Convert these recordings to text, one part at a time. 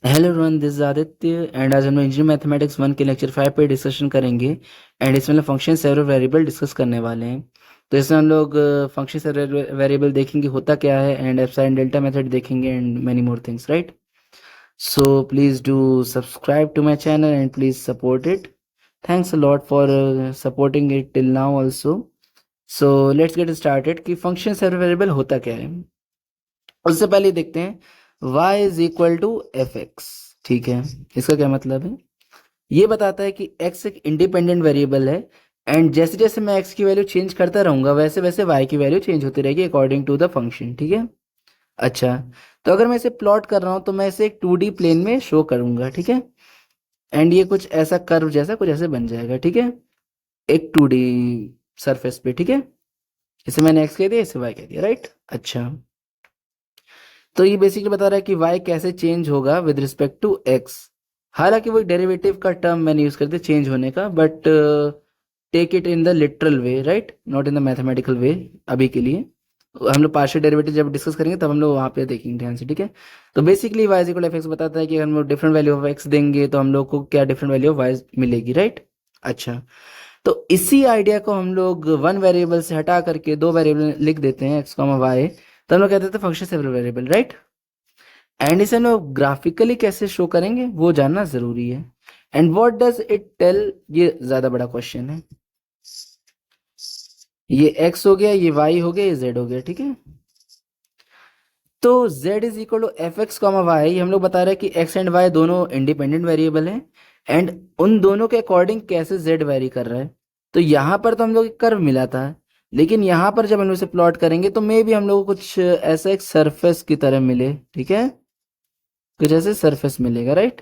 Hello everyone, this is Aditya and आज हम engineering mathematics 1 के लेक्चर 5 पे डिस्कशन करेंगे। एंड इसमें फंक्शन सेवरल वेरिएबल डिस्कस करने वाले हैं। तो इसमें हम लोग फंक्शन सेवरल वेरिएबल देखेंगे होता क्या है, एंड एप्सिलॉन डेल्टा मेथड देखेंगे and many more things, right? So please do subscribe to my channel and please support it. Thanks a lot for supporting it till now also. So let's get started कि function several variable होता क्या है। उससे पहले देखते हैं y is equal to F X. ठीक है, इसका क्या मतलब है? ये बताता है कि x एक इंडिपेंडेंट वेरिएबल है एंड जैसे जैसे मैं x की वैल्यू चेंज करता रहूंगा वैसे वैसे y की वैल्यू चेंज होती रहेगी अकॉर्डिंग टू द फंक्शन। ठीक है। अच्छा, तो अगर मैं इसे प्लॉट कर रहा हूं तो मैं इसे एक 2D प्लेन में शो करूंगा। ठीक है, एंड ये कुछ ऐसा कर्व जैसा कुछ ऐसे बन जाएगा। ठीक है, एक 2D सरफेस पे। ठीक है, इसे मैंने x कह दिया, इसे y कह दिया, राइट? अच्छा, तो ये बेसिकली बता रहा है कि y कैसे चेंज होगा विद रिस्पेक्ट टू x। हालांकि वो डेरिवेटिव का टर्म मैंने यूज करते चेंज होने का, but take it in the literal way, right, not in the mathematical way. अभी के लिए हम लोग पार्शियल डेरिवेटिव जब डिस्कस करेंगे तब हम लोग वहाँ पे देखेंगे ध्यान से। ठीक है, तो basically y equal F x बताता है कि अगर हम लोग डिफरेंट वैल्यू ऑफ x देंगे तो हम लोग को क्या डिफरेंट वैल्यू ऑफ y मिलेगी, राइट? अच्छा, तो इसी आइडिया को हम लोग वन वेरिएबल से हटा करके दो वेरिएबल लिख देते हैं x कॉमा y, तो हम लोग कहते हैं function several variable, right? And इसे हम लोग ग्राफिकली कैसे शो करेंगे वो जानना जरूरी है। And what does it tell, ये ज्यादा बड़ा क्वेश्चन है। ये x हो गया, ये y हो गया, ये z हो गया। ठीक है, तो z is equal to F x comma Y. हम लोग बता रहे हैं कि x एंड y दोनों इंडिपेंडेंट वेरिएबल हैं एंड उन दोनों के अकॉर्डिंग कैसे z वेरी कर रहा है। तो यहाँ पर तो हम लोग एक कर्व मिला था, लेकिन यहाँ पर जब हम लोग इसे प्लॉट करेंगे तो मे भी हम लोग को कुछ ऐसा एक सरफेस की तरह मिले। ठीक है, कुछ ऐसे सरफेस मिलेगा, राइट?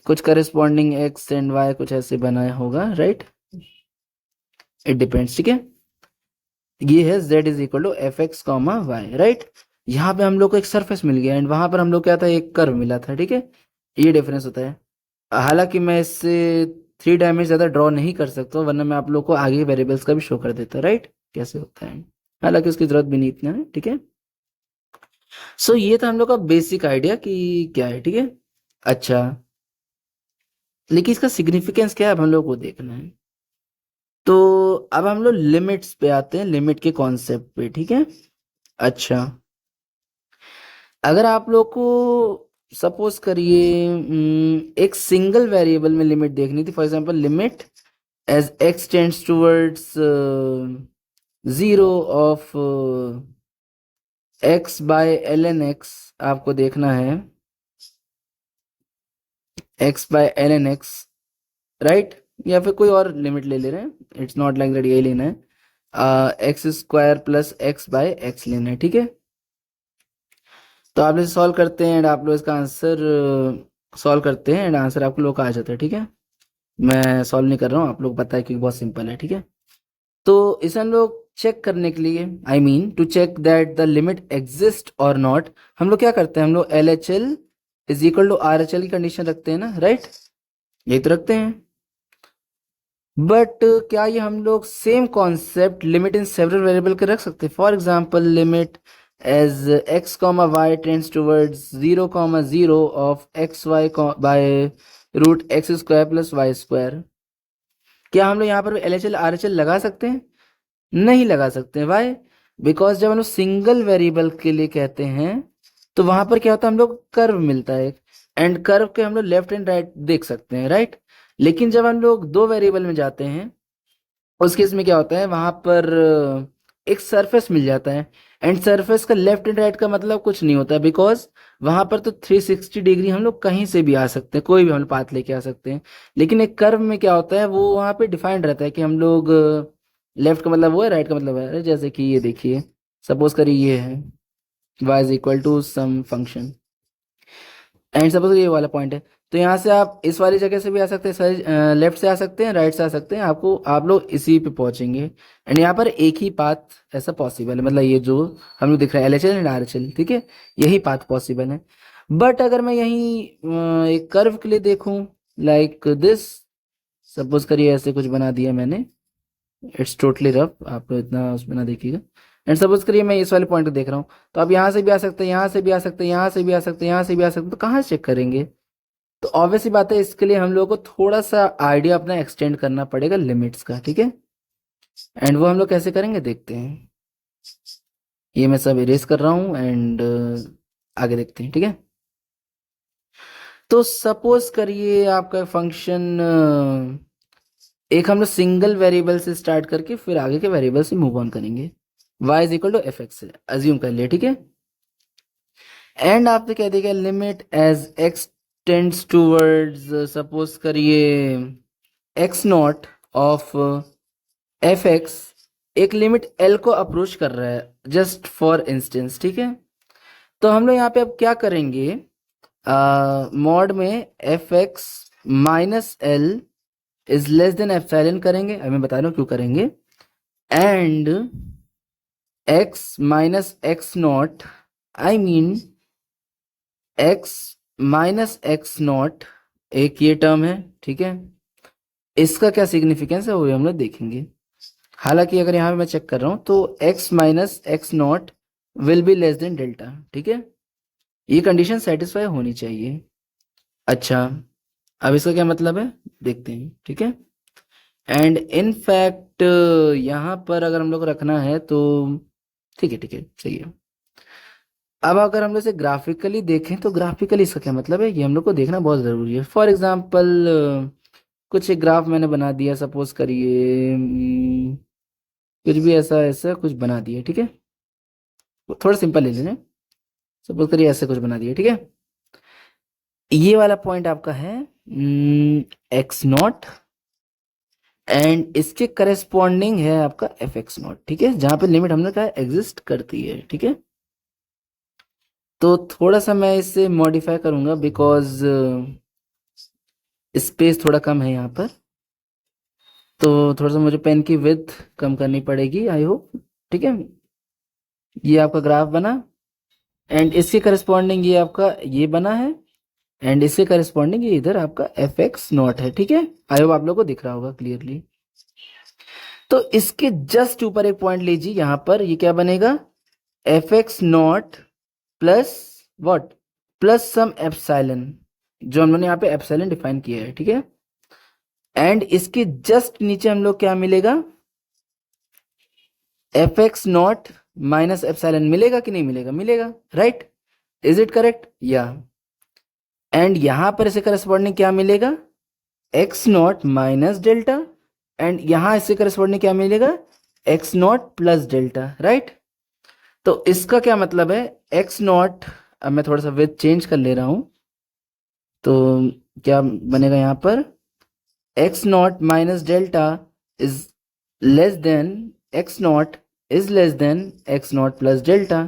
कुछ करस्पॉन्डिंग एक्स एंड वाई कुछ ऐसे बनाया होगा, राइट? It depends. ठीक है, ये है z is equal to F x comma Y, right? यहाँ पे हम लोग को एक सरफेस मिल गया एंड वहां पर हम लोग क्या था, एक कर्व मिला था। ठीक है, ये डिफरेंस होता है। हालांकि मैं इससे 3 डायमेंशन ज्यादा ड्रॉ नहीं कर सकता हूँ, वरना मैं आप लोग को आगे वेरिएबल्स का भी शो कर देता, राइट, कैसे होता है। हालांकि उसकी जरूरत भी नहीं इतना है। ठीक है, सो ये था हम लोग का बेसिक आइडिया कि क्या है। ठीक है, अच्छा, लेकिन इसका सिग्निफिकेंस क्या है अब हम लोग को देखना है। तो अब हम लोग लिमिट्स पे आते हैं, लिमिट के कॉन्सेप्ट पे। ठीक है, अच्छा, अगर आप लोग को सपोज करिए एक सिंगल वेरिएबल में लिमिट देखनी थी, for example limit as x tends towards 0 of x by ln x, आपको देखना है x by ln x, right? या फिर कोई और लिमिट ले ले रहे हैं, इट्स नॉट लाइक दैट, यही लेना है x square plus x by x लेना है। ठीक है, तो आप इसे सॉल्व करते हैं एंड आप लोग इसका आंसर सॉल्व करते हैं एंड आंसर आपको लोग का आ जाता है। ठीक है, मैं सॉल्व नहीं कर रहा हूँ, आप लोग पता है क्योंकि बहुत सिंपल है। ठीक है, तो इसे हम लोग चेक करने के लिए, I mean to check that the limit exist और नॉट, हम लोग क्या करते हैं, हम लोग L H L is equal to R H L की कंडीशन रखते हैं ना, राइट? यही तो रखते हैं। बट क्या ये हम लोग same concept limit in several variable के रख सकते हैं? For example limit as x comma y tends towards 0 comma 0 of x y by root x square plus y square. क्या हम लोग यहाँ पर L H L R H L लगा सकते हैं? नहीं लगा सकते हैं। वाई? बिकॉज जब हम लोग सिंगल वेरिएबल के लिए कहते हैं तो वहां पर क्या होता है, हम लोग कर्व मिलता है एंड कर्व के हम लोग लेफ्ट एंड राइट देख सकते हैं, राइट? लेकिन जब हम लोग दो वेरिएबल में जाते हैं उस केस में क्या होता है, वहां पर एक सरफेस मिल जाता है एंड सरफेस का लेफ्ट एंड राइट का मतलब कुछ नहीं होता, बिकॉज वहां पर तो 360 डिग्री हम लोग कहीं से भी आ सकते हैं, कोई भी हम लोग पाथ लेके आ सकते हैं। लेकिन एक कर्व में क्या होता है, वो वहां पे डिफाइंड रहता है कि हम लोग लेफ्ट का मतलब वो है, राइट का मतलब है। जैसे कि ये देखिए, सपोज करिए ये है y is equal to some function and suppose ये वाला पॉइंट है, तो यहाँ से आप इस वाली जगह से भी आ सकते हैं, लेफ्ट से आ सकते हैं, राइट से आ सकते हैं, आपको आप लोग इसी पे पहुंचेंगे एंड यहाँ पर एक ही पाथ ऐसा पॉसिबल है, मतलब ये जो हम लोग दिख रहा है L H L and are H L, ठीक है, यही पाथ पॉसिबल है। बट अगर मैं यहीं एक कर्व के लिए देखूं लाइक दिस, सपोज करिए ऐसे कुछ बना दिया मैंने, इट्स टोटली रफ, आप लोग इतना उसमें ना देखिएगा। एंड सपोज करिए मैं इस वाले पॉइंट को देख रहा हूँ, तो आप यहाँ से भी आ सकते हैं, यहाँ से भी आ सकते हैं, यहाँ से भी आ सकते हैं, यहाँ से भी आ सकते हैं, तो कहाँ से चेक करेंगे? तो ऑब्वियसली बात है, इसके लिए हम लोगों को थोड़ा सा आइडिया अपना एक्सटेंड करना पड़ेगा लिमिट्स का, ठीक है। एंड वो हम लोग कैसे करेंगे देखते हैं। ये मैं सब इरेज कर रहा हूँ एंड आगे देखते हैं, ठीक है। तो सपोज करिए आपका फंक्शन, एक हम लोग सिंगल वेरिएबल से स्टार्ट करके फिर आगे के वेरिएबल से मूव ऑन करेंगे। y is equal to F x से अज्यूम कर लिए, ठीक है। एंड आपने क्या देखा, limit as x tends towards, suppose करिए x not of f x एक लिमिट l को अप्रोच कर रहा है, जस्ट फॉर इंस्टेंस, ठीक है। तो हम लोग यहाँ पे अब क्या करेंगे, मॉड में F x minus L is less than epsilon करेंगे, अब मैं बता रहा हूँ क्यों करेंगे। And x minus x not, I mean x minus x not, एक ये टर्म है, ठीक है। इसका क्या सिग्निफिकेंस है वो हम लोग देखेंगे। हालांकि अगर यहाँ पे मैं चेक कर रहा हूँ तो x minus x not will be less than delta, ठीक है। ये कंडीशन सेटिस्फाई होनी चाहिए। अच्छा, अब इसका क्या मतलब है देखते हैं, ठीक है। एंड इन फैक्ट यहाँ पर अगर हम लोग रखना है तो ठीक है, ठीक है, सही है। अब अगर हम लोग इसे ग्राफिकली देखें तो ग्राफिकली इसका क्या मतलब है, ये हम लोग को देखना बहुत ज़रूरी है। फॉर एग्जांपल कुछ एक ग्राफ मैंने बना दिया, सपोज करिए कुछ भी ऐसा ऐसा कुछ बना दिया, ठीक है। थोड़ा सिंपल ले लेना, सपोज करिए ऐसे कुछ बना दिया, ठीक है। ये वाला पॉइंट आपका है एक्स नॉट एंड इसके करेस्पॉन्डिंग है आपका एफ एक्स नॉट, ठीक है, जहां पे लिमिट हमने कहा एग्जिस्ट करती है, ठीक है। तो थोड़ा सा मैं इसे मॉडिफाई करूंगा बिकॉज स्पेस थोड़ा कम है यहाँ पर, तो थोड़ा सा मुझे पेन की विड्थ कम करनी पड़ेगी, आई होप, ठीक है। ये आपका ग्राफ बना एंड इसके करस्पॉन्डिंग ये आपका ये बना है एंड इसके करस्पॉन्डिंग ये इधर आपका एफ एक्स नॉट है, ठीक है। आई होप आप लोग को दिख रहा होगा क्लियरली। तो इसके जस्ट ऊपर एक पॉइंट लीजिए, यहां पर ये क्या बनेगा, f x not plus what, plus some epsilon, जो हम लोगों ने यहाँ पे एप्सिलॉन डिफाइन किया है, ठीक है। एंड इसके जस्ट नीचे हम लोग क्या मिलेगा, F x naught minus epsilon, मिलेगा कि नहीं मिलेगा, मिलेगा, राइट, इज इट करेक्ट, या। एंड यहां पर इसे करस्पॉन्डिंग क्या मिलेगा, x naught minus delta, and यहां इससे करस्पॉन्डिंग क्या मिलेगा, x not plus delta, right. तो इसका क्या मतलब है, एक्स नॉट, अब मैं थोड़ा सा विथ चेंज कर ले रहा हूं, तो क्या बनेगा यहाँ पर, X naught minus delta is less than X not is less than X not plus delta.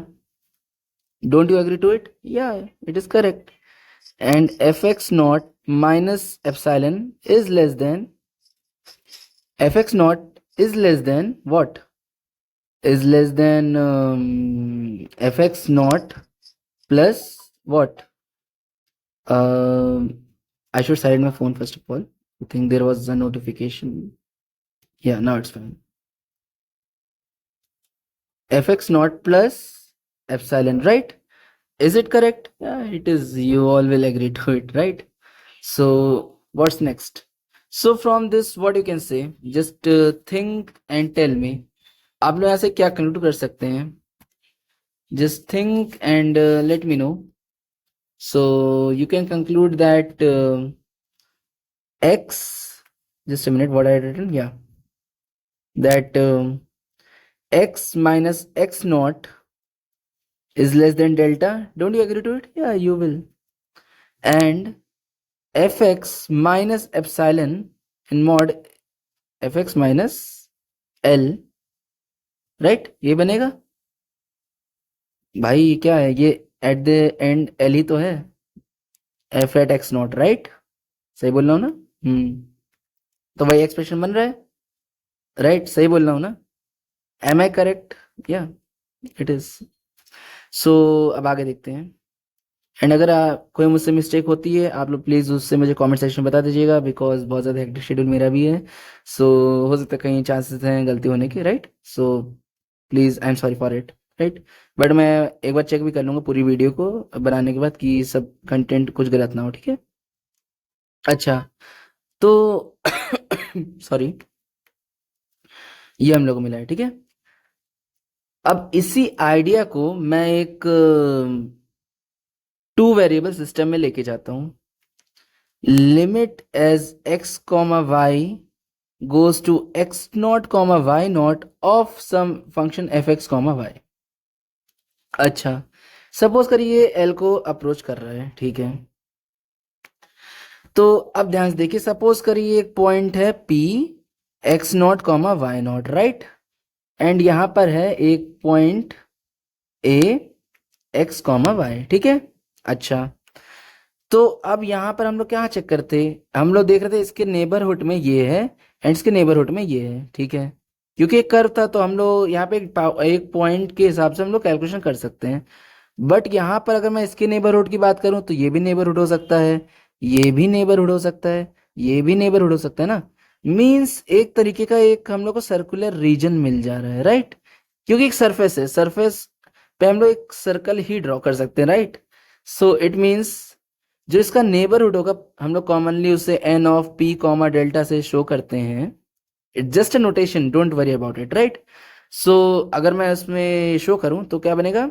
Don't you agree to it, या it is correct. And F x naught minus epsilon is less than, F x not is less than what, is less than fx naught plus what, I should silence my phone first of all. I think there was a notification. Yeah, now it's fine. Fx naught plus epsilon, right? Is it correct? Yeah, it is. You all will agree to it, right? So what's next? So from this what you can say, just think and tell me, आप लोग यहाँ से क्या conclude कर सकते हैं, just think and let me know. So you can conclude that x, just a minute, what I had written, yeah, that x minus x naught is less than delta. Don't you agree to it? Yeah, you will. And fx minus epsilon in mod fx minus l, right, ये बनेगा भाई, क्या है ये, at the end L ही तो है, f at x not, right, सही बोल रहा हूँ ना, तो वही एक्सप्रेशन बन रहा है, राइट, सही बोल रहा हूँ ना, एम आई करेक्ट, या इट इज। सो अब आगे देखते हैं। एंड अगर कोई मुझसे मिस्टेक होती है आप लोग प्लीज़ उससे मुझे कमेंट सेक्शन में बता दीजिएगा, बिकॉज बहुत ज़्यादा हेक्टिक शेड्यूल मेरा भी है, सो हो सकता है कहीं चांसेस हैं गलती होने के, right. So please I am sorry for it, right. But मैं एक बार चेक भी कर लूँगा पूरी वीडियो को बनाने के बाद कि सब कंटेंट कुछ गलत ना हो, ठीक है। अच्छा, तो सॉरी, ये हम लोग को मिला है, ठीक है। अब इसी आइडिया को मैं एक टू वेरिएबल सिस्टम में लेके जाता हूँ। Limit as x comma y goes to x not comma y not of some function f x comma y. अच्छा, सपोज करिए एल को अप्रोच कर रहा है, ठीक है। तो अब ध्यान से देखिए, सपोज करिए एक पॉइंट है P x not comma y not, right. And यहां पर है एक point A x comma y, ठीक है। अच्छा, तो अब यहाँ पर हम लोग क्या चेक करते, हम लोग देख रहे थे इसके नेबरहुड में ये है एंड इसके नेबरहुड में ये है, ठीक है। क्योंकि एक कर्व था तो हम लोग यहाँ पे एक पॉइंट के हिसाब से हम लोग कैलकुलेशन कर सकते हैं। बट यहाँ पर अगर मैं इसके नेबरहुड की बात करूँ तो ये भी नेबरहुड हो सकता है, ये भी नेबरहुड हो सकता है, ये भी नेबरहुड हो सकता है ना। मीन्स एक तरीके का एक हम लोग को सर्कुलर रीजन मिल जा रहा है, राइट। क्योंकि एक सरफेस है, सरफेस पे हम लोग एक सर्कल ही ड्रॉ कर सकते हैं, राइट। सो इट मीन्स जो इसका नेबरहुड होगा हम लोग कॉमनली उसे N of P comma delta से शो करते हैं। It's just a notation, don't worry about it, right. So अगर मैं उसमें शो करूं तो क्या बनेगा,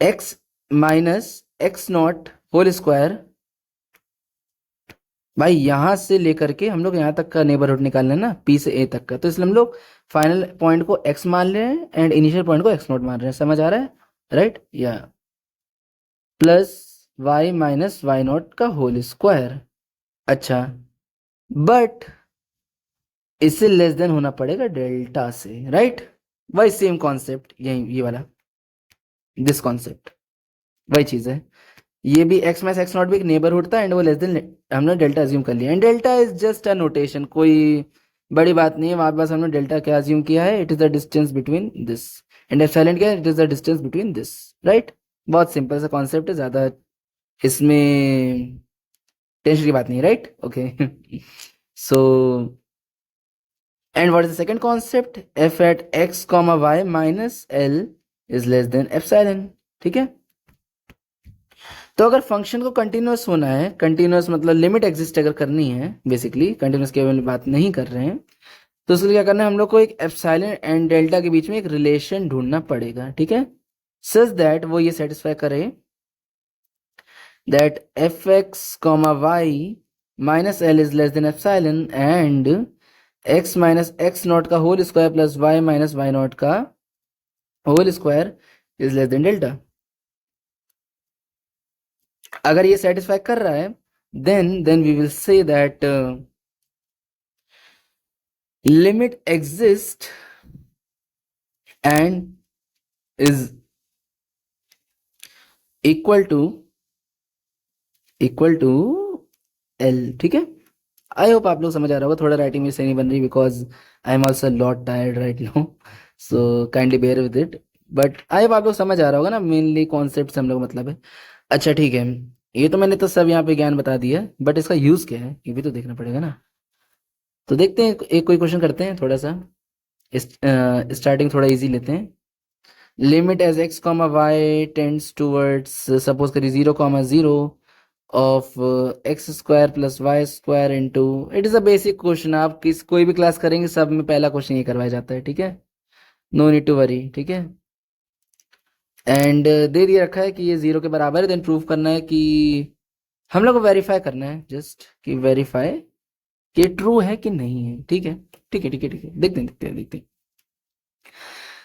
x minus x not whole square. भाई यहां से लेकर के हम लोग यहाँ तक का नेबरहुड निकालना है ना, पी से ए तक का, तो इसलिए हम लोग फाइनल पॉइंट को एक्स मान रहे हैं एंड इनिशियल पॉइंट को एक्स नॉट मान रहे हैं, समझ आ रहा है, राइट। या plus y minus y not का होल स्क्वायर। अच्छा, बट इससे लेस देन होना पड़ेगा डेल्टा से, राइट। वही सेम कॉन्सेप्ट, यही ये वाला, दिस कॉन्सेप्ट वही चीज है। ये भी एक्स माइनस एक्स नॉट भी एक नेबरहुड था एंड वो लेस देन हमने डेल्टा अज्यूम कर लिया, and delta is just a notation, कोई बड़ी बात नहीं है वहां पास। हमने डेल्टा क्या अज्यूम किया है, it is the distance between this, and epsilon क्या है, it is the distance between this, right. बहुत सिंपल सा कॉन्सेप्ट है, ज्यादा इसमें टेंशन की बात नहीं है, right. Okay so and what is the second concept, f at x comma y minus L is less than epsilon, ठीक है। तो अगर फंक्शन को कंटिन्यूअस होना है, कंटिन्यूअस मतलब लिमिट एग्जिस्ट अगर करनी है, बेसिकली कंटिन्यूअस के बारे में बात नहीं कर रहे हैं, तो उसके लिए क्या करना है, हम लोग को एक एप्सिलॉन एंड डेल्टा के बीच में एक रिलेशन ढूंढना पड़ेगा, ठीक है। सच दैट वो ये सेटिस्फाई करे that F x comma y minus L is less than epsilon and x minus x not का whole square plus y minus y not का whole square is less than delta. अगर ये satisfy कर रहा है then we will say that limit exists and is equal to L, ठीक है। आई hope आप लोग समझ आ रहा होगा, थोड़ा राइटिंग में सही नहीं बन रही because I am also lot tired right now, so kindly bear with it. But I hope आप लोग समझ आ रहा होगा ना, मेनली कॉन्सेप्ट से हम लोग मतलब है। अच्छा ठीक है, ये तो मैंने तो सब यहाँ पे ज्ञान बता दिया, बट इसका यूज क्या है ये भी तो देखना पड़ेगा ना। तो देखते हैं, एक कोई क्वेश्चन करते हैं थोड़ा सा, स्टार्टिंग थोड़ा इजी लेते हैं। Limit as x comma y tends towards, suppose करिए 0,0 of x square plus y square into, it is a basic question, आप किस कोई भी क्लास करेंगे सब में पहला क्वेश्चन ये करवाया जाता है, ठीक है। नो नीड टू वरी, ठीक है। एंड दे दिया रखा है कि ये 0 के बराबर है, देन प्रूव करना है कि हम लोग को वेरीफाई करना है, जस्ट कि वेरीफाई कि ट्रू है कि नहीं है, ठीक है। ठीक है ठीक है ठीक है, देखते हैं।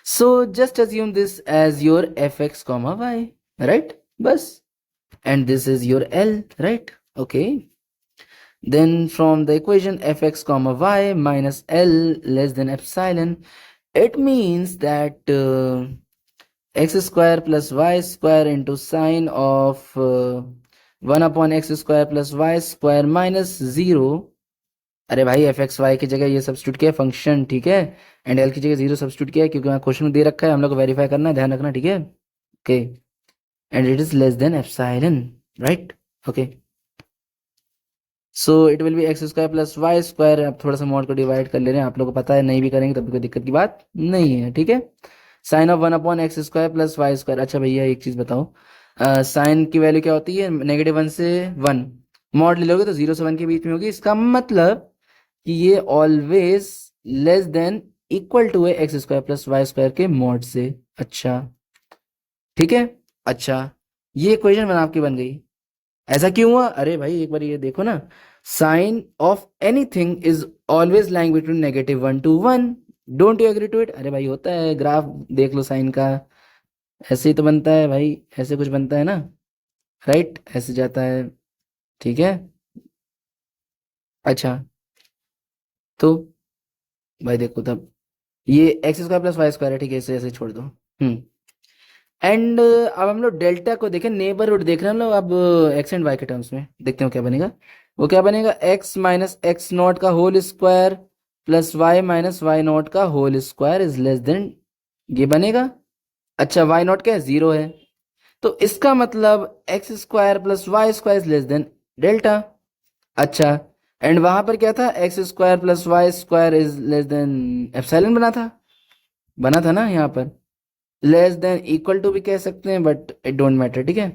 So just assume this as your fx comma y, right? बस, and this is your L, right? Okay. Then from the equation fx comma y minus L less than epsilon, it means that x square plus y square into sine of 1 upon x square plus y square minus 0। अरे भाई F x Y की जगह ये substitute किया function, ठीक है। And L की जगह 0 सब्स्टिट्यूट किया है क्योंकि वहाँ क्वेश्चन में दे रखा है, हम लोग को वेरीफाई करना है, ध्यान रखना, ठीक है। Okay, and it is less than epsilon, right. Okay, so it will be x square plus y square. अब थोड़ा सा मॉड को डिवाइड कर ले रहे हैं, आप लोग को पता है, नहीं भी करेंगे तब भी कोई दिक्कत की बात नहीं है, ठीक है। Sine of 1 upon x square plus y square. अच्छा भैया एक चीज बताओ, साइन की वैल्यू क्या होती है, -1 से 1, मॉड ले लोगे तो 0 से 1 के बीच में होगी। इसका मतलब कि ये always less than equal to है x square plus y square के मॉड से। अच्छा ठीक है। अच्छा ये इक्वेशन बना आपकी बन गई। ऐसा क्यों हुआ? अरे भाई एक बार ये देखो ना, sine of anything is always lying between -1 to 1। Don't you agree to it? अरे भाई होता है, ग्राफ देख लो साइन का, ऐसे ही तो बनता है भाई, ऐसे कुछ बनता है ना, राइट? ऐसे जाता है, ठीक है। अच्छा तो भाई देखो तब ये x square plus y square है, ठीक है, इसे ऐसे छोड़ दो। एंड अब हम लोग डेल्टा को देखें, नेबरहुड देख रहे हैं हम लोग अब एक्स एंड वाई के टर्म्स में, देखते हैं क्या बनेगा। वो क्या बनेगा, एक्स माइनस एक्स नॉट का whole square plus y minus y not का whole square is less than, ये बनेगा। अच्छा वाई नॉट क्या है, 0 है, तो इसका मतलब x square plus y square is less than delta. अच्छा एंड वहां पर क्या था, x square plus y square is less than epsilon बना था ना यहाँ पर। लेस देन इक्वल टू भी कह सकते हैं बट इट डोंट मैटर, ठीक है।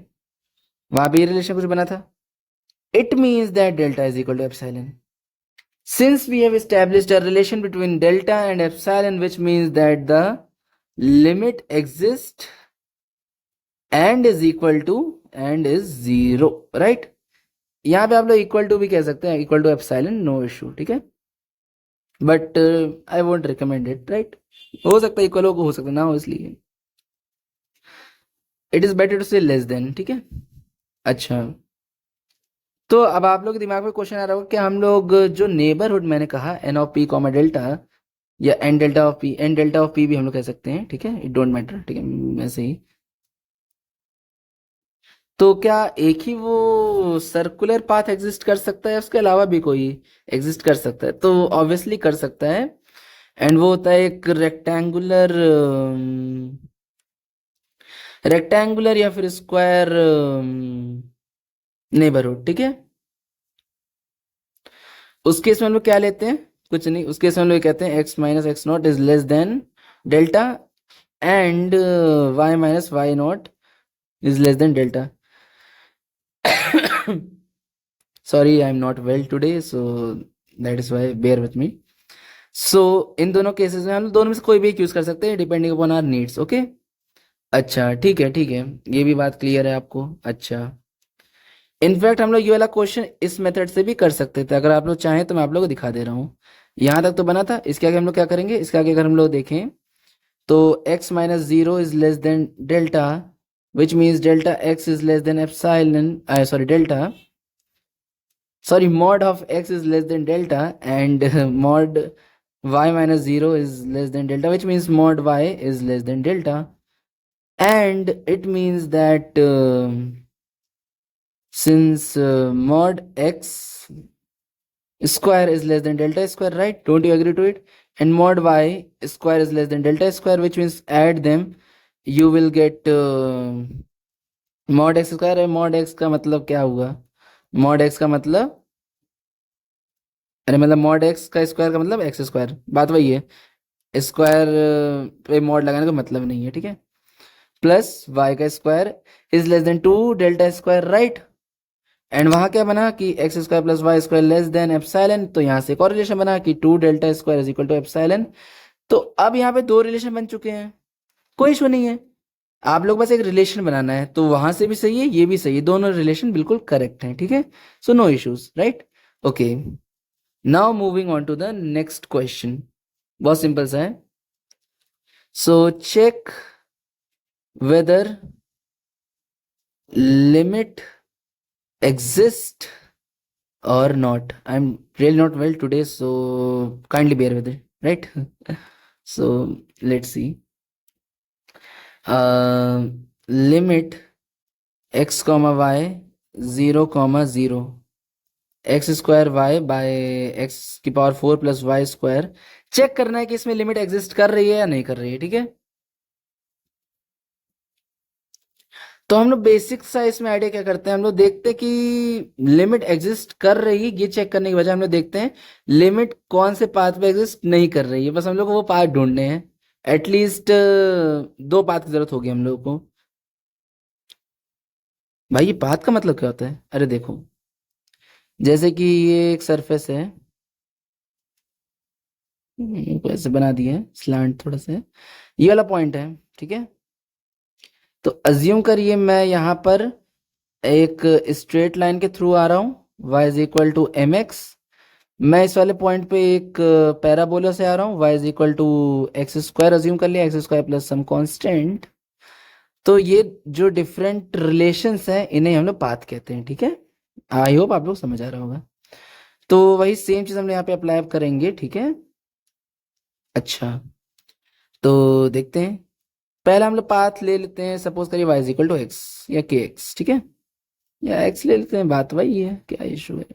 वहां पे ये रिलेशन कुछ बना था। It means that delta is equal to epsilon. Since we have established a relation between delta and epsilon, which means that the limit exists and is equal to and is 0, right? यहाँ पे आप लोग equal to भी कह सकते हैं, equal to epsilon, no issue, ठीक है। But I won't recommend it, right? हो सकता है इक्वल हो सकता है ना हो, इसलिए इट इज बेटर टू से लेस देन, ठीक है। अच्छा तो अब आप लोग के दिमाग में क्वेश्चन आ रहा होगा कि हम लोग जो नेबरहुड मैंने कहा N of P comma delta, या N delta of P, N delta of P भी हम लोग कह सकते हैं, ठीक है, इट डोंट मैटर, ठीक है, वैसे ही। तो क्या एक ही वो सर्कुलर पाथ एग्जिस्ट कर सकता है, उसके अलावा भी कोई एग्जिस्ट कर सकता है? तो ऑब्वियसली कर सकता है, एंड वो होता है एक रेक्टेंगुलर, रेक्टेंगुलर या फिर स्क्वायर नेबरहुड, ठीक है। उस केस में हम लोग क्या लेते हैं, कुछ नहीं, उस केस में हम लोग कहते हैं x minus x not is less than delta and y minus y not is less than delta. Sorry I am not well today, so that is why bear with me. So इन दोनों cases में हम लोग दोनों में से कोई भी एक यूज कर सकते हैं depending upon our needs, okay. अच्छा ठीक है, ठीक है, ये भी बात क्लियर है आपको। अच्छा इनफैक्ट हम लोग ये वाला क्वेश्चन इस मेथड से भी कर सकते थे, अगर आप लोग चाहें तो मैं आप लोग को दिखा दे रहा हूँ। यहाँ तक तो बना था, इसके आगे हम लोग क्या करेंगे, इसके आगे अगर हम लोग देखें तो x minus 0 is less than delta, which means delta x is less than epsilon, sorry delta, sorry, mod of x is less than delta, and mod y minus 0 is less than delta, which means mod y is less than delta. And it means that since mod x square is less than delta square, right? Don't you agree to it? And mod y square is less than delta square, which means add them, you will get mod x square है। mod x का मतलब क्या हुआ, mod x का मतलब, अरे मतलब mod x का स्क्वायर का मतलब एक्स स्क्वायर, बात वही है। स्क्वायर पे मॉड लगाने का मतलब नहीं है, ठीक है। प्लस वाई का square is less than 2 delta square, right? And वहां क्या बना कि x square plus y square less than epsilon, तो यहाँ से एक और रिलेशन बना कि 2 delta square is equal to epsilon. तो अब यहाँ पे दो रिलेशन बन चुके हैं, कोई इशू नहीं है। आप लोग बस एक रिलेशन बनाना है, तो वहां से भी सही है, ये भी सही है, दोनों रिलेशन बिल्कुल करेक्ट हैं, ठीक है। So no issues, right? Okay now moving on to the next question, बहुत सिंपल सा है। So check whether limit exist or not. I'm really not well today, so kindly bear with it, right? So let's see. Limit x comma y 0 comma 0 x square y by x की power 4 plus y square, check करना है कि इसमें limit exist कर रही है या नहीं कर रही है, ठीक है। तो हम लोग बेसिक सा इसमें आइडिया क्या करते हैं, हम लोग देखते हैं कि लिमिट एग्जिस्ट कर रही है, ये चेक करने की बजाय हम लोग देखते हैं लिमिट कौन से पाथ पे एग्जिस्ट नहीं कर रही है, बस हम लोग को वो पाथ ढूंढने हैं। एटलीस्ट दो पाथ की जरूरत होगी हम लोग को। भाई ये पाथ का मतलब क्या होता है, अरे देखो जैसे कि ये एक सरफेस है, को ऐसे बना दिया है स्लांट थोड़ा सा, ये वाला पॉइंट है, ठीक है। तो अज्यूम करिए मैं यहाँ पर एक स्ट्रेट लाइन के थ्रू आ रहा हूँ, y is equal to m x. मैं इस वाले पॉइंट पे एक पैराबोला से आ रहा हूँ, y is equal to x square assume कर लिया, x square plus some constant. तो ये जो डिफरेंट रिलेशंस हैं इन्हें हम लोग पाथ कहते हैं, ठीक है। आई होप आप लोग समझ आ रहा होगा। तो वही सेम चीज हम यहाँ पे अप्लाई करेंगे, ठीक है। अच्छा, तो देखते हैं। पहला हम लोग पाथ ले लेते हैं, सपोज करिए y is equal to x या के एक्स, ठीक है, या एक्स ले लेते हैं, बात वही है, क्या इशू है।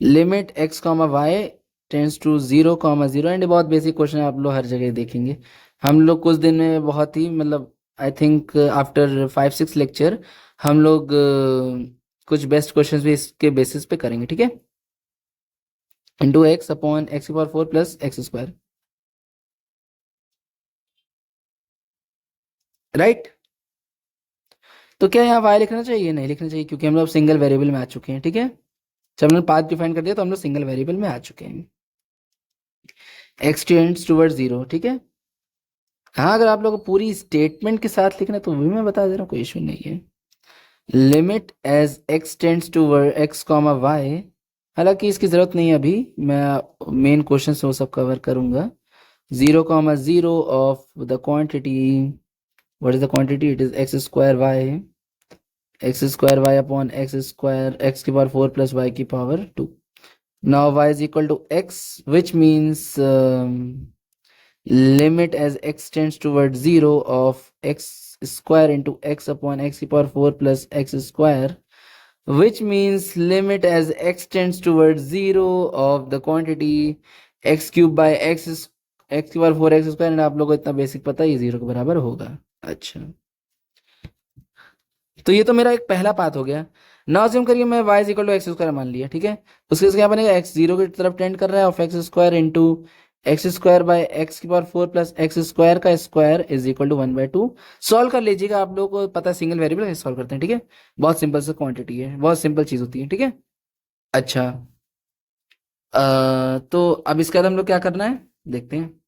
Limit x comma y tends to 0,0, and बहुत बेसिक क्वेश्चन आप लोग हर जगह देखेंगे। हम लोग कुछ दिन में बहुत ही मतलब आई थिंक आफ्टर 5-6 लेक्चर हम लोग कुछ बेस्ट क्वेश्चंस भी इसके बेसिस पे करेंगे, ठीक है। इंटू एक्स अपॉन एक्स की power 4 plus x square, right. तो क्या यहाँ वाई लिखना चाहिए? नहीं लिखना चाहिए, क्योंकि हम लोग सिंगल वेरिएबल में आ चुके हैं, ठीक है। जब हमने पाथ डिफाइन कर दिया तो हम लोग सिंगल वेरिएबल में आ चुके हैं। एक्स टेंड्स टुवर्ड्स 0, ठीक है। हाँ, अगर आप लोग को पूरी स्टेटमेंट के साथ लिखना है तो भी मैं बता दे रहा हूँ, कोई इशू नहीं है। Limit as x tends toward x comma y, हालांकि इसकी जरूरत नहीं है अभी, मैं मेन क्वेश्चन से वो सब कवर करूंगा। 0,0 of the quantity, what is the quantity? It is x square y upon x square x की पावर 4 प्लस वाई की power 2। Now y is equal to x, which means limit as x tends towards 0 of x square into x upon x की power 4 plus x square, which means limit as x tends towards 0 of the quantity x cube by x की power 4 x square, and आप लोगों को इतना basic पता है ये 0 के बराबर होगा। अच्छा, तो ये तो मेरा एक पहला पाथ हो गया। नाउ अज्यूम करिए मैं y is equal to x square मान लिया, ठीक है। उसके क्या बनेगा? x 0 की तरफ टेंड कर रहा है, of x square into x square by x की पावर 4 प्लस एक्स स्क्वायर का square is equal to 1/2। Solve कर लीजिएगा, आप लोगों को पता है सिंगल वेरिएबल कैसे सॉल्व करते हैं, ठीक है। बहुत सिंपल सा क्वांटिटी है, बहुत सिंपल चीज होती है, ठीक है। अच्छा, तो अब इसके बाद हम लोग क्या करना है देखते हैं।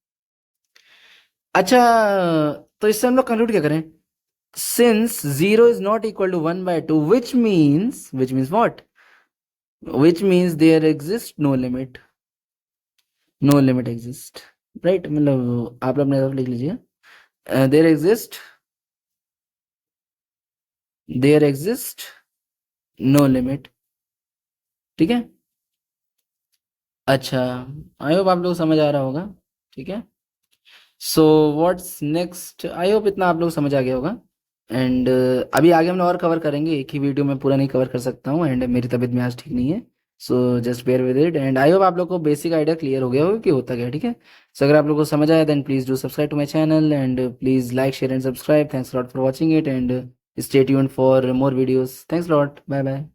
अच्छा, तो इससे हम लोग कंक्लूड क्या करें? Since 0 is not equal to 1/2, which means what? Which means there exists no limit. No limit exists, right? मतलब आप लोग अपने तरफ लिख लीजिए, there exist no limit, ठीक है। अच्छा, आई होप आप लोग समझ आ रहा होगा, ठीक है। So what's next, I hope इतना आप लोग समझ आ गया होगा। एंड अभी आगे हम लोग और कवर करेंगे, एक ही वीडियो में पूरा नहीं कवर कर सकता हूँ, एंड मेरी तबीयत में आज ठीक नहीं है। So just bear with it, and I hope आप लोग को बेसिक आइडिया क्लियर हो गया होगा कि होता क्या है, ठीक है। सो अगर आप लोग को समझ आया then please do subscribe to my channel, and please like share and subscribe. Thanks lot for watching it, and stay tuned for more videos. Thanks lot, bye bye.